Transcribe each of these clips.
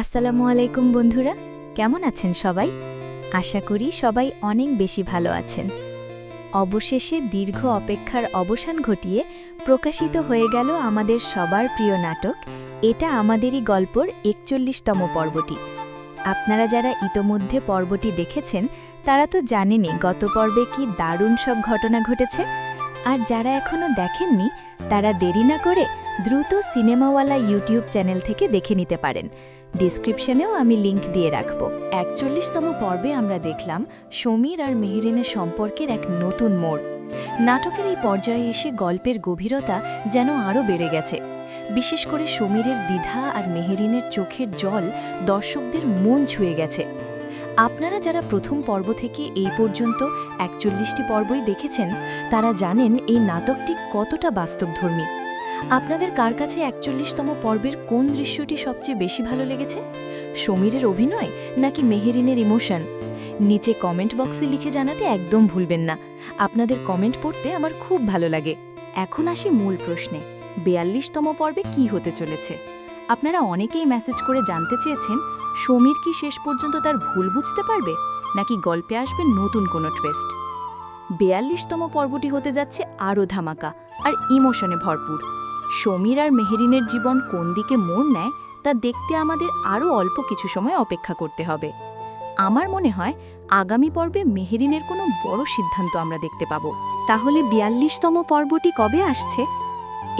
আসসালামু আলাইকুম বন্ধুরা, কেমন আছেন সবাই? আশা করি সবাই অনেক বেশি ভালো আছেন। অবশেষে দীর্ঘ অপেক্ষার অবসান ঘটিয়ে প্রকাশিত হয়ে গেল আমাদের সবার প্রিয় নাটক এটা আমাদেরই গল্পর ৪১তম পর্বটি। আপনারা যারা ইতোমধ্যে পর্বটি দেখেছেন তারা তো জানেনই গত পর্বে কি দারুণ সব ঘটনা ঘটেছে। আর যারা এখনও দেখেননি তারা দেরি না করে দ্রুত সিনেমাওয়ালা ইউটিউব চ্যানেল থেকে দেখে নিতে পারেন। ডিসক্রিপশনেও আমি লিংক দিয়ে রাখব। ৪১তম পর্বে আমরা দেখলাম সমীর আর মেহেরিনের সম্পর্কের এক নতুন মোড়। নাটকের এই পর্যায়ে এসে গল্পের গভীরতা যেন আরও বেড়ে গেছে। বিশেষ করে সমীরের দ্বিধা আর মেহেরিনের চোখের জল দর্শকদের মন ছুঁয়ে গেছে। আপনারা যারা প্রথম পর্ব থেকে এই পর্যন্ত ৪১টি পর্বই দেখেছেন তারা জানেন এই নাটকটি কতটা বাস্তবধর্মী। আপনাদের কার কাছে ৪১তম পর্বের কোন দৃশ্যটি সবচেয়ে বেশি ভালো লেগেছে? সমীরের অভিনয় নাকি মেহেরিনের ইমোশন? নিচে কমেন্ট বক্সে লিখে জানাতে একদম ভুলবেন না। আপনাদের কমেন্ট পড়তে আমার খুব ভালো লাগে। এখন আসি মূল প্রশ্নে, ৪২তম পর্বে কি হতে চলেছে? আপনারা অনেকেই মেসেজ করে জানতে চেয়েছেন সমীর কি শেষ পর্যন্ত তার ভুল বুঝতে পারবে নাকি গল্পে আসবে নতুন কোনো টুইস্ট। ৪২তম পর্বটি হতে যাচ্ছে আরও ধামাকা আর ইমোশনে ভরপুর। সমীর আর মেহেরিনের জীবন কোন দিকে মোড় নেয় তা দেখতে আমাদের আরও অল্প কিছু সময় অপেক্ষা করতে হবে। আমার মনে হয় আগামী পর্বে মেহেরিনের কোনো বড় সিদ্ধান্ত আমরা দেখতে পাব। তাহলে ৪২তম পর্বটি কবে আসছে?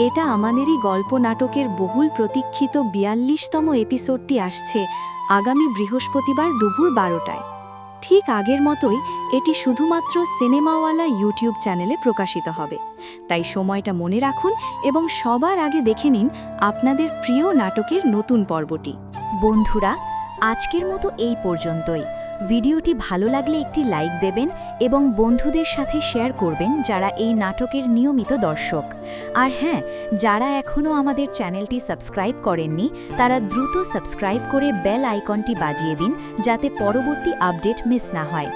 এটা আমাদেরই গল্প নাটকের বহুল প্রতীক্ষিত ৪২তম এপিসোডটি আসছে আগামী বৃহস্পতিবার দুপুর ১২টায়। ঠিক আগের মতোই এটি শুধুমাত্র সিনেমাওয়ালা ইউটিউব চ্যানেলে প্রকাশিত হবে। তাই সময়টা মনে রাখুন এবং সবার আগে দেখে নিন আপনাদের প্রিয় নাটকের নতুন পর্বটি। বন্ধুরা, আজকের মতো এই পর্যন্তই। ভিডিওটি ভালো লাগলে একটি লাইক দেবেন এবং বন্ধুদের সাথে শেয়ার করবেন যারা এই নাটকের নিয়মিত দর্শক। আর হ্যাঁ, যারা এখনও আমাদের চ্যানেলটি সাবস্ক্রাইব করেননি তারা দ্রুত সাবস্ক্রাইব করে বেল আইকনটি বাজিয়ে দিন যাতে পরবর্তী আপডেট মিস না হয়।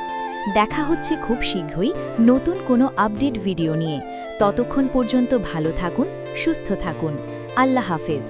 দেখা হচ্ছে খুব শীঘ্রই নতুন কোনো আপডেট ভিডিও নিয়ে। ততক্ষণ পর্যন্ত ভালো থাকুন, সুস্থ থাকুন। আল্লাহ হাফেজ।